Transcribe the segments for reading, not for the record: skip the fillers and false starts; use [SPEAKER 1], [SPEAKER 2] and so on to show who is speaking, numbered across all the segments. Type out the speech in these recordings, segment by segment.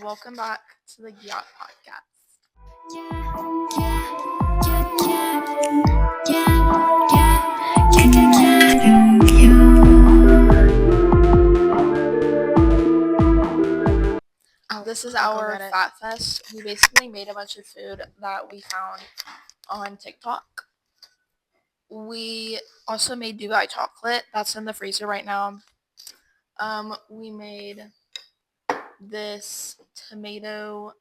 [SPEAKER 1] Welcome back to the Gyatt podcast. This is our Fat Fest. We basically made a bunch of food that we found on TikTok. We also made Dubai chocolate. That's in the freezer right now. We made this tomato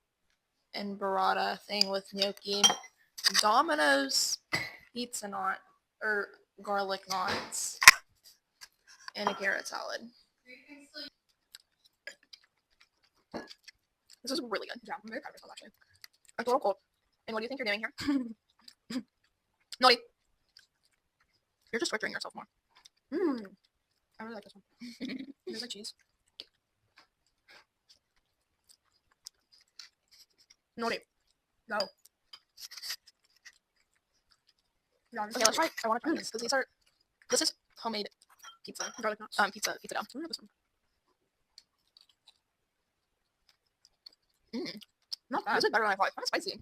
[SPEAKER 1] and burrata thing with gnocchi, Domino's pizza knot or garlic knots, and a carrot salad. This is really good. Yeah, I'm very proud of myself actually. I'm a little cold. And what do you think you're doing here? Naughty. You're just torturing yourself more. I really like this one. There's like cheese. Naughty. No. Yeah, okay, let's try. I want to try these because this is homemade pizza. Garlic knots. Pizza dough. I this one. Not bad. This is better than I thought. It's kind of spicy.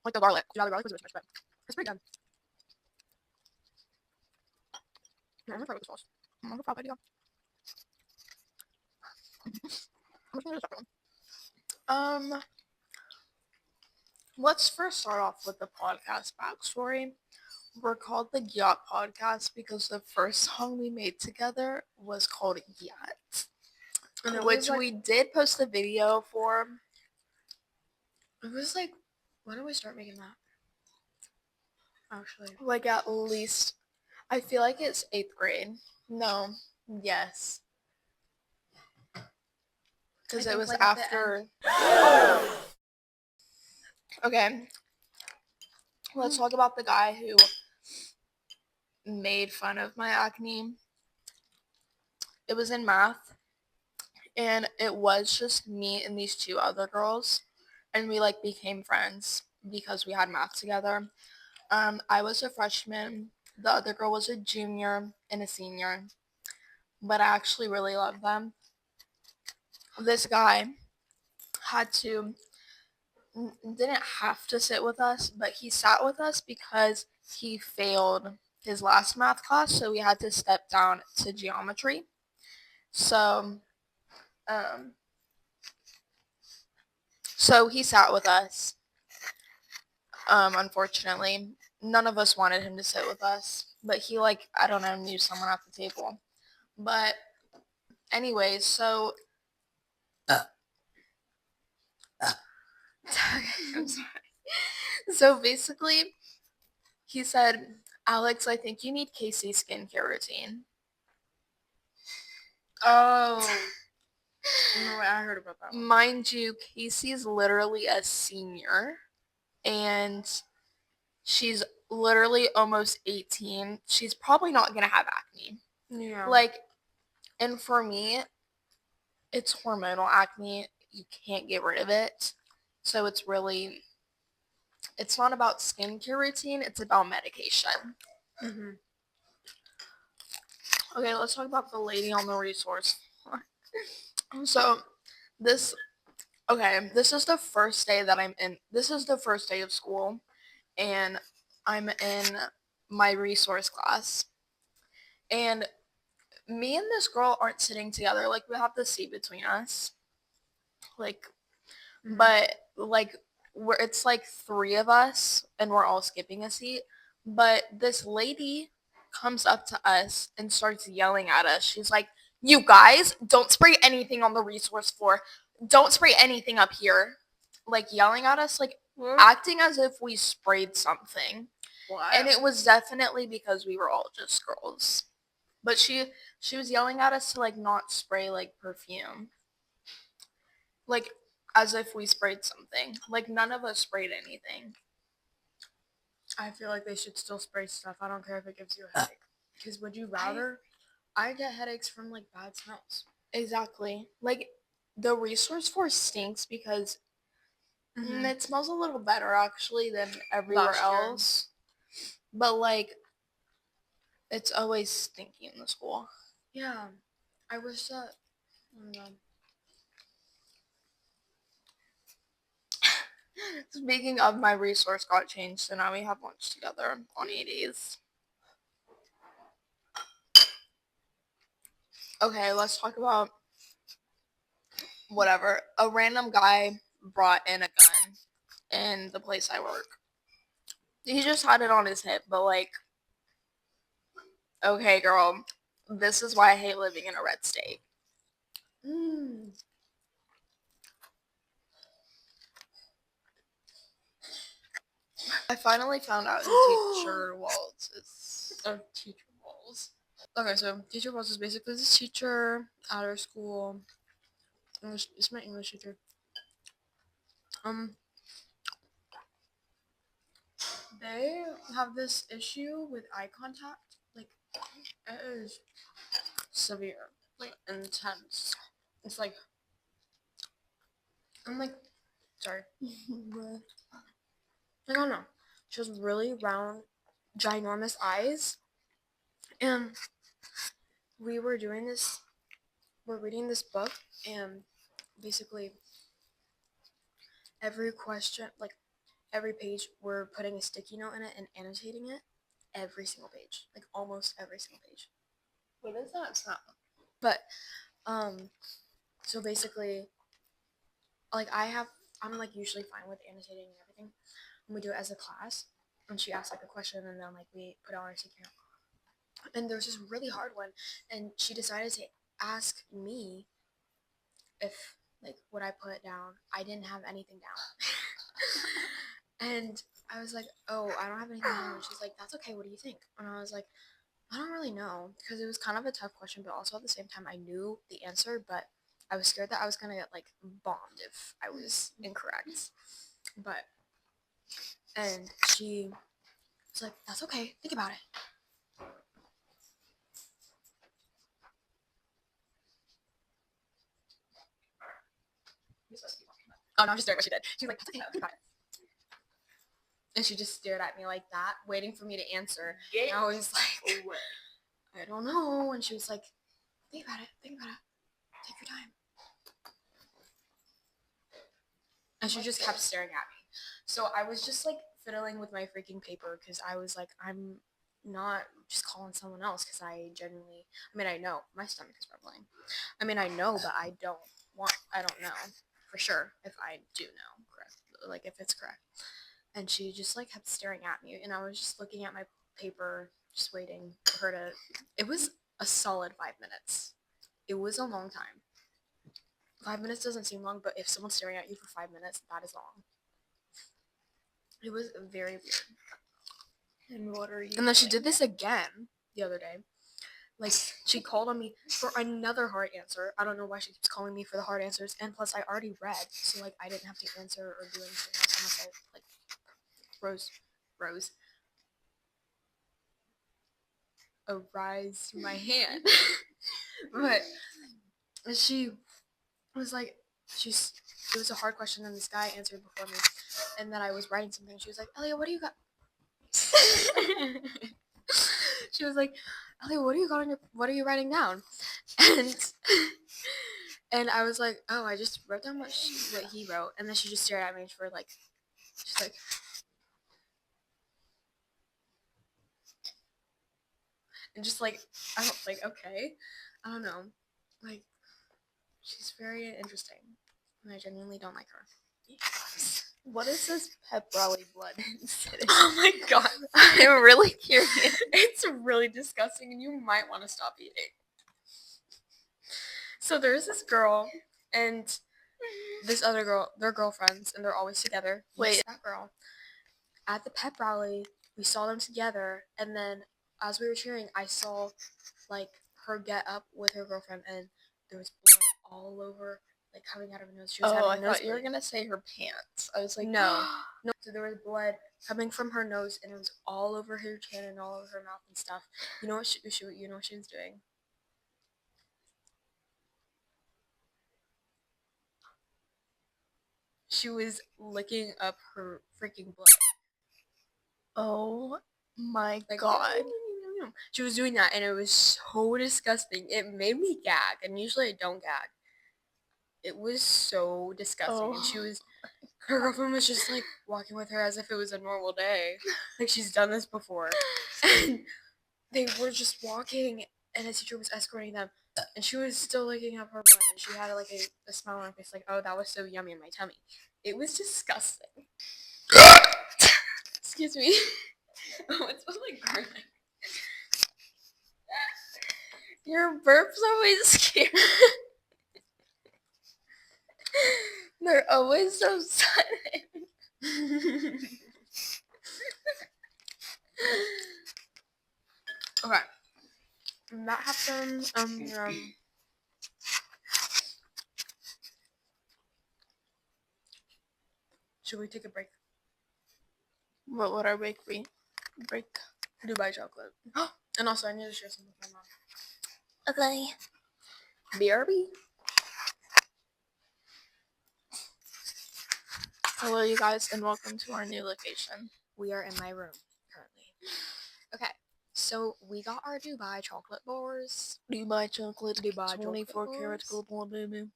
[SPEAKER 1] Like the garlic. Yeah, the garlic was rich, but it's pretty good. Yeah, I'm gonna try with the sauce. I'm gonna probably do. I'm just gonna do the second one. Let's first start off with the podcast backstory. We're called the Gyatt podcast because the first song we made together was called Gyatt, which we did post a video for. It was like, when did we start making that? Actually, like at least, I feel like it's 8th grade. No, yes. Because it was like after. Okay. Let's talk about the guy who made fun of my acne. It was in math. And it was just me and these two other girls. And we like became friends because we had math together. I was a freshman. The other girl was a junior and a senior. But I actually really loved them. This guy didn't have to sit with us, but he sat with us because he failed his last math class, so we had to step down to geometry. So he sat with us. Unfortunately, none of us wanted him to sit with us, but he I don't know, knew someone at the table. But anyways, so I'm sorry. So basically, he said, "Alex, I think you need Casey's skincare routine." Oh. No, I heard about that one. Mind you, Casey's literally a senior, and she's literally almost 18. She's probably not going to have acne. Yeah. And for me, it's hormonal acne. You can't get rid of it. So it's not about skincare routine. It's about medication. Okay, let's talk about the lady on the resource. So this is the first day that I'm in. This is the first day of school, and I'm in my resource class. And me and this girl aren't sitting together. We have the seat between us. But it's 3 of us, and we're all skipping a seat. But this lady comes up to us and starts yelling at us. She's like, "You guys, don't spray anything on the resource floor. Don't spray anything up here." Yelling at us, acting as if we sprayed something. What? And it was definitely because we were all just girls. But she was yelling at us to not spray perfume. As if we sprayed something. None of us sprayed anything. I feel like they should still spray stuff. I don't care if it gives you a headache. Because would you rather? I get headaches from bad smells. Exactly. The resource force stinks because it smells a little better actually than everywhere else. But it's always stinky in the school. Yeah. I wish that. Oh my God. Speaking of, my resource got changed, so now we have lunch together on 80s. Okay, let's talk about whatever. A random guy brought in a gun in the place I work. He just had it on his hip, but like, okay, girl, this is why I hate living in a red state. I finally found out who Teacher Walls is. Teacher Walls. Okay, so Teacher Walls is basically this teacher at our school. It's my English teacher. They have this issue with eye contact. Like, it is severe, like intense. It's like, I'm like, sorry. I don't know. She has really round, ginormous eyes, and we're reading this book, and basically every question, like every page, we're putting a sticky note in it and annotating it. Every single page, like almost every single page. What is that sound? But so basically, like I'm like usually fine with annotating and everything, and we do it as a class. And she asks like a question, and then like we put it on our sticky note. And there was this really hard one, and she decided to ask me if like what I put down. I didn't have anything down. And I was like, oh, I don't have anything down. And she's like, that's okay, what do you think? And I was like, I don't really know, because it was kind of a tough question, but also at the same time I knew the answer, but I was scared that I was gonna get like bombed if I was incorrect. But and she was like, that's okay, think about it. Oh no, I'm just staring at what she did. She was like, that's okay, think about it. And she just stared at me like that, waiting for me to answer. And I was like, I don't know. And she was like, think about it, take your time. And she just kept staring at me. So I was just like fiddling with my freaking paper because I was like, I'm not just calling someone else because I genuinely, I know my stomach is rumbling. I know, but I don't know for sure if I do know correct, like if it's correct. And she just like kept staring at me, and I was just looking at my paper, just waiting for her to. It was a solid 5 minutes. It was a long time. 5 minutes doesn't seem long, but if someone's staring at you for 5 minutes, that is long. It was very weird.
[SPEAKER 2] And what are you
[SPEAKER 1] And then she did this again the other day. Like, she called on me for another hard answer. I don't know why she keeps calling me for the hard answers. And plus, I already read, so, like, I didn't have to answer or do anything else unless I, like, raised my hand. But she was like, it was a hard question, and this guy answered before me. And then I was writing something. She was like, Elliot, what do you got? She was like, Elliot, what are you writing down? And I was like, oh, I just wrote down what he wrote. And then she just stared at me for like, she's like, and just like, I don't like, okay, I don't know, like, she's very interesting, and I genuinely don't like her.
[SPEAKER 2] What is this pep rally blood incident?
[SPEAKER 1] Oh my god, I'm really curious. It's really disgusting, and you might want to stop eating. So there's this girl and this other girl. They're girlfriends, and they're always together.
[SPEAKER 2] Wait,
[SPEAKER 1] that girl. At the pep rally, we saw them together, and then as we were cheering, I saw like her get up with her girlfriend, and there was blood all over, like coming out of her nose. She was having
[SPEAKER 2] I thought you were gonna say her pants. I was like,
[SPEAKER 1] no. So there was blood coming from her nose, and it was all over her chin and all over her mouth and stuff. You know what she was doing? She was licking up her freaking blood.
[SPEAKER 2] oh my god.
[SPEAKER 1] She was doing that, and it was so disgusting. It made me gag, and usually I don't gag. It was so disgusting, and she was
[SPEAKER 3] her girlfriend was just like walking with her as if it was a normal day. Like she's done this before. And they were just walking and a teacher was escorting them and she was still licking up her blood and she had like a smile on her face like, oh, that was so yummy in my tummy. It was disgusting. Excuse me. Oh, it smells like garlic.
[SPEAKER 1] Your burps always scare me. They're always so sudden.
[SPEAKER 3] Okay. And that happened, should we take a break?
[SPEAKER 1] What would our break be? Break.
[SPEAKER 3] Dubai chocolate. And also, I need to share something with my mom.
[SPEAKER 1] Okay.
[SPEAKER 3] BRB.
[SPEAKER 1] Hello, you guys, and welcome to our new location.
[SPEAKER 3] We are in my room currently. Okay, so we got our Dubai chocolate bars.
[SPEAKER 1] Dubai chocolate.
[SPEAKER 3] Dubai
[SPEAKER 1] 24
[SPEAKER 3] chocolate
[SPEAKER 1] karat
[SPEAKER 3] bars.
[SPEAKER 1] gold baby.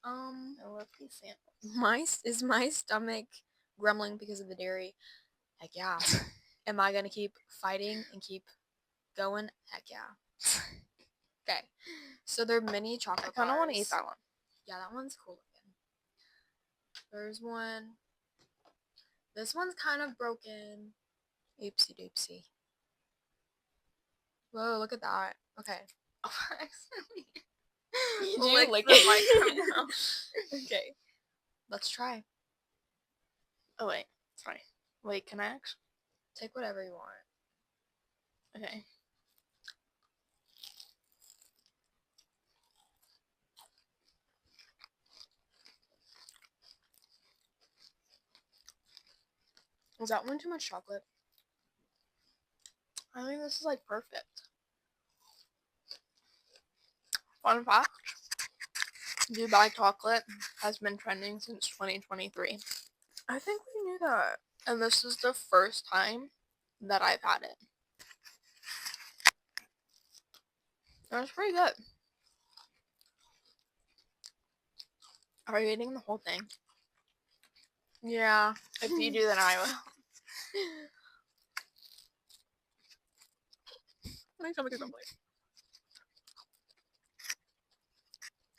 [SPEAKER 3] I
[SPEAKER 1] love these samples.
[SPEAKER 3] Is my stomach grumbling because of the dairy? Heck yeah. Am I gonna keep fighting and keep going? Heck yeah. Okay, so they're mini chocolate bars.
[SPEAKER 1] I kind of want to eat that one.
[SPEAKER 3] Yeah, that one's cool looking. There's one. This one's kind of broken. Oopsie doopsie. Whoa, look at that. Okay.
[SPEAKER 1] Oh, accidentally.
[SPEAKER 3] Do you lick
[SPEAKER 1] the
[SPEAKER 3] it?
[SPEAKER 1] microphone.
[SPEAKER 3] Okay. Let's try.
[SPEAKER 1] Oh, wait. Sorry. Wait, can I actually?
[SPEAKER 3] Take whatever you want.
[SPEAKER 1] Okay.
[SPEAKER 3] Was that one too much chocolate?
[SPEAKER 1] I think this is like perfect. Fun fact, Dubai chocolate has been trending since 2023.
[SPEAKER 3] I think we knew that.
[SPEAKER 1] And this is the first time that I've had it. It was pretty good. Are you eating the whole thing?
[SPEAKER 3] Yeah.
[SPEAKER 1] If you do, then I will.
[SPEAKER 3] My stomach is grumbling.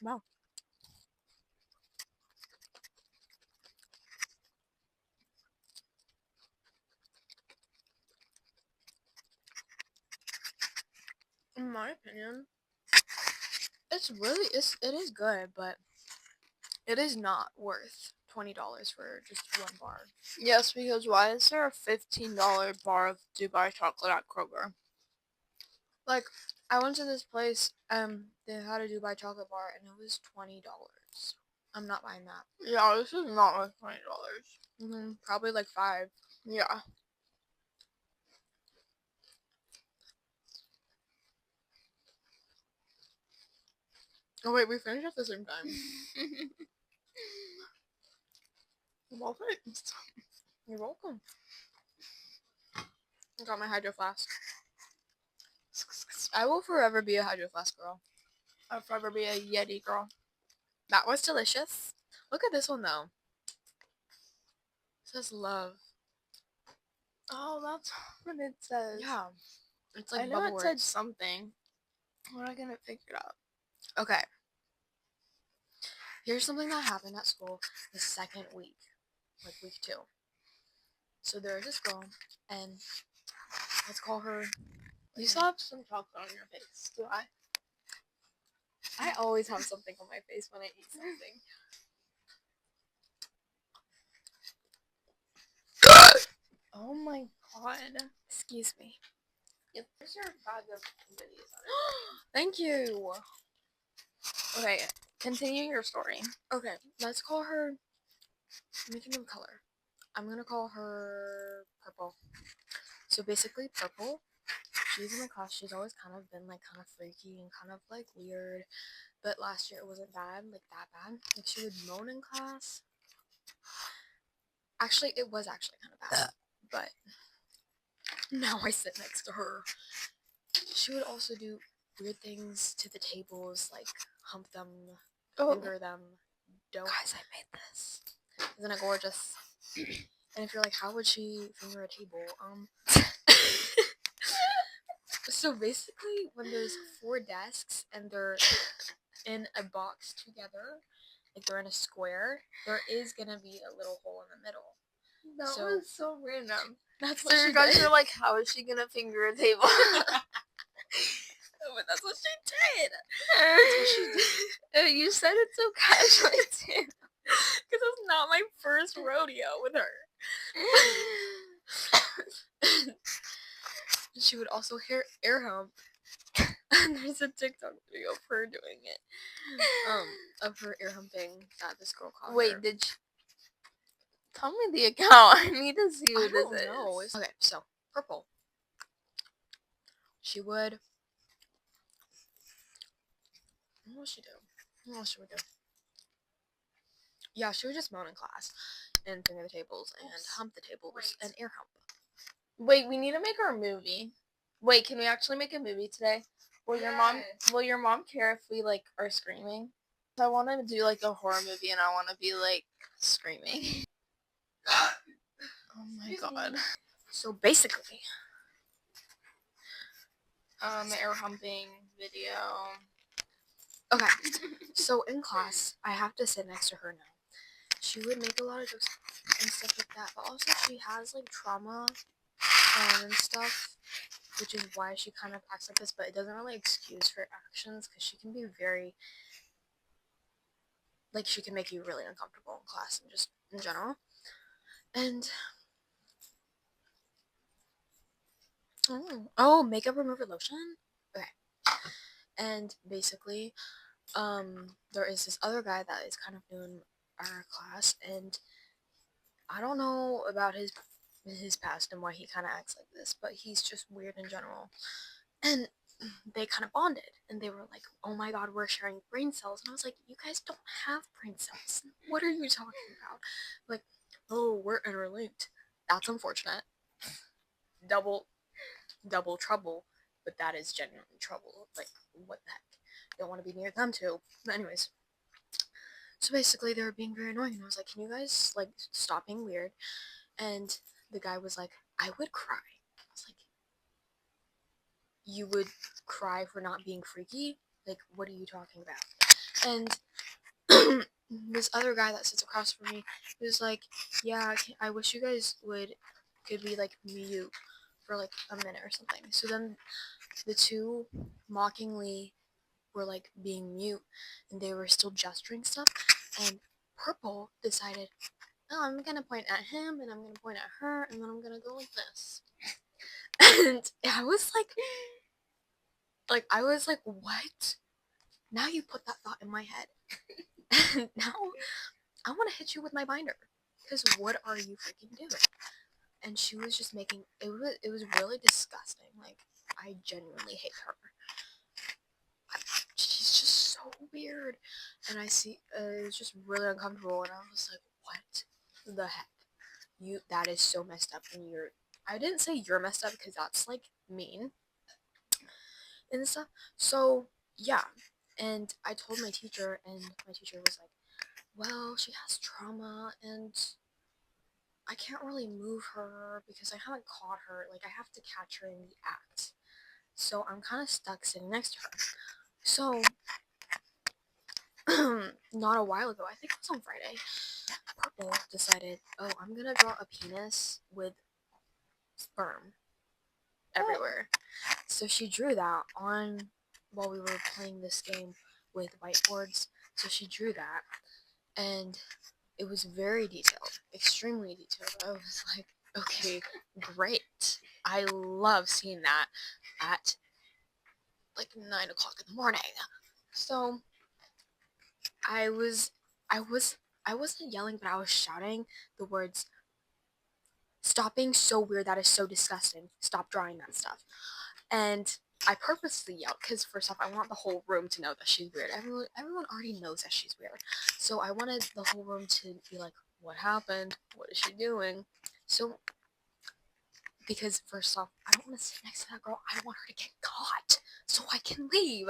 [SPEAKER 3] Wow. In my opinion, it is good, but it is not worth $20 for just one bar.
[SPEAKER 1] Yes, because why is there a $15 bar of Dubai chocolate at Kroger?
[SPEAKER 3] Like, I went to this place, they had a Dubai chocolate bar, and it was $20. I'm not buying that.
[SPEAKER 1] Yeah, this is not worth $20.
[SPEAKER 3] Probably like $5.
[SPEAKER 1] Yeah.
[SPEAKER 3] Oh wait, we finished at the same time.
[SPEAKER 1] Well, thanks.
[SPEAKER 3] You're welcome. I got my Hydro Flask. I will forever be a Hydro Flask girl.
[SPEAKER 1] I'll forever be a Yeti girl.
[SPEAKER 3] That was delicious. Look at this one though. It says love.
[SPEAKER 1] Oh, that's what it says.
[SPEAKER 3] Yeah. It's like
[SPEAKER 1] I know
[SPEAKER 3] bubble
[SPEAKER 1] it said
[SPEAKER 3] words.
[SPEAKER 1] something. We're not gonna figure it out.
[SPEAKER 3] Okay. Here's something that happened at school the second week. Like week 2. So there's this girl, and let's call her...
[SPEAKER 1] You still have some chocolate on your face. Do I?
[SPEAKER 3] I always have something on my face when I eat something.
[SPEAKER 1] Oh my god.
[SPEAKER 3] Excuse me.
[SPEAKER 1] Yep. Here's your bag of goodies.
[SPEAKER 3] Thank you.
[SPEAKER 1] Okay, continue your story.
[SPEAKER 3] Okay, let's call her... Let me think of color. I'm gonna call her Purple. So basically, Purple, she's in my class. She's always kind of been like kind of freaky and kind of like weird. But last year it wasn't bad, like that bad. Like she would moan in class. Actually, it was actually kind of bad. But now I sit next to her. She would also do weird things to the tables, like hump them, finger them. Don't.
[SPEAKER 1] Guys, I made this.
[SPEAKER 3] Isn't it gorgeous? And if you're like, how would she finger a table? So basically, when there's 4 desks and they're in a box together, like they're in a square, there is gonna be a little hole in the middle.
[SPEAKER 1] That
[SPEAKER 3] So-
[SPEAKER 1] was so random.
[SPEAKER 3] That's
[SPEAKER 1] So
[SPEAKER 3] what
[SPEAKER 1] your
[SPEAKER 3] she
[SPEAKER 1] guys
[SPEAKER 3] did.
[SPEAKER 1] are like, how is she gonna finger a table?
[SPEAKER 3] But that's what she did. That's what she did.
[SPEAKER 1] You said it so casually too.
[SPEAKER 3] Because it's not my first rodeo with her. She would also air hump. And there's a TikTok video of her doing it. Of her air humping that this girl caught her.
[SPEAKER 1] Wait, did you... Tell me the account. I need to see
[SPEAKER 3] I
[SPEAKER 1] who this
[SPEAKER 3] don't
[SPEAKER 1] is.
[SPEAKER 3] know. Okay, so purple. She would. What would she do? What else should we do? Yeah, she would just moan in class and finger the tables and hump the tables and air hump.
[SPEAKER 1] Wait, we need to make our movie. Wait, can we actually make a movie today? Will your mom care if we like are screaming? I want to do like a horror movie and I want to be like screaming. Oh my god.
[SPEAKER 3] So basically,
[SPEAKER 1] Air humping video.
[SPEAKER 3] okay. So in class, I have to sit next to her now. She would make a lot of jokes and stuff like that, but also she has like trauma and stuff, which is why she kind of acts like this. But it doesn't really excuse her actions because she can be very, like, she can make you really uncomfortable in class and just in general. And makeup remover lotion. Okay. And basically, there is this other guy that is kind of new in our class, and I don't know about his past and why he kind of acts like this, but he's just weird in general. And they kind of bonded, and they were like, "Oh my god, we're sharing brain cells," and I was like, "You guys don't have brain cells. What are you talking about?" Like, "Oh, we're interlinked." That's unfortunate. Double trouble, but that is genuinely trouble. Like, what the heck? Don't want to be near them too. But anyways, so basically they were being very annoying, and I was like, "Can you guys like stop being weird?" And the guy was like, "I would cry." I was like, "You would cry for not being freaky? Like, what are you talking about?" And this other guy that sits across from me was like, "Yeah, I wish you guys could be like mute for like a minute or something." So then the two mockingly were like being mute, and they were still gesturing stuff, and purple decided, "Oh, I'm gonna point at him, and I'm gonna point at her, and then I'm gonna go like this." And I was like, what? Now you put that thought in my head. And now I want to hit you with my binder. Because what are you freaking doing? And she was just making, it was really disgusting. Like, I genuinely hate her. She's just so weird. And it was just really uncomfortable. And I was like, what the heck? That is so messed up. And I didn't say you're messed up because that's like mean and stuff. So yeah, and I told my teacher, and my teacher was like, "Well, she has trauma, and I can't really move her because I haven't caught her. Like, I have to catch her in the act. So I'm kind of stuck sitting next to her." So not a while ago, I think it was on Friday, Purple decided, "Oh, I'm gonna draw a penis with sperm everywhere." So she drew that while we were playing this game with whiteboards. So she drew that, and it was very detailed, extremely detailed. I was like, okay, great. I love seeing that at like 9 o'clock in the morning. So I wasn't yelling, but I was shouting the words, "Stop being so weird. That is so disgusting. Stop drawing that stuff." And I purposely yelled because, first off, I want the whole room to know that she's weird. Everyone already knows that she's weird. So I wanted the whole room to be like, "What happened? What is she doing?" So, because first off, I don't want to sit next to that girl. I want her to get caught so I can leave.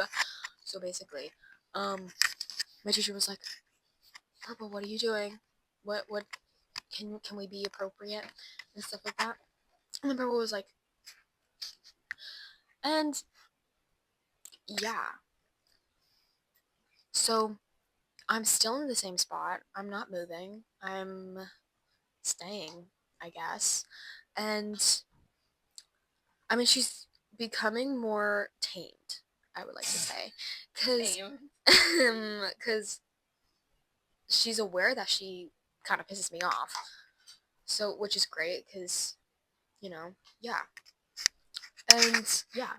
[SPEAKER 3] So basically, my teacher was like, "Purple, what are you doing?" what can we be appropriate and stuff like that. And the purple was like, and yeah. So I'm still in the same spot. I'm not moving. I'm staying, I guess. And I mean, she's becoming more tamed, I would like to say. Because she's aware that she kind of pisses me off. So, which is great, because, yeah. And, yeah.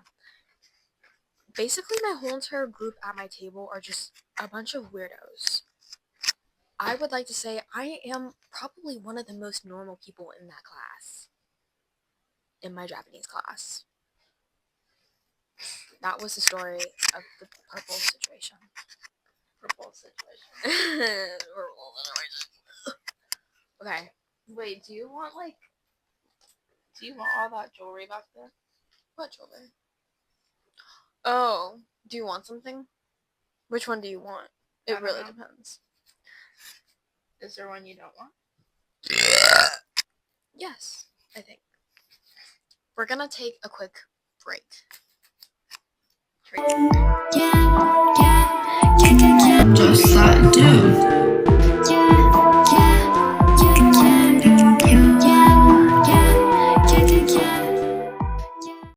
[SPEAKER 3] Basically, my whole entire group at my table are just a bunch of weirdos. I would like to say I am probably one of the most normal people in that class. In my Japanese class. That was the story of the purple situation. Okay.
[SPEAKER 1] Wait, do you want all that jewelry back there?
[SPEAKER 3] What jewelry? Oh, do you want something? Which one do you want? It really depends.
[SPEAKER 1] Is there one you don't want?
[SPEAKER 3] Yes, I think. We're gonna take a quick break.
[SPEAKER 4] Just that dude.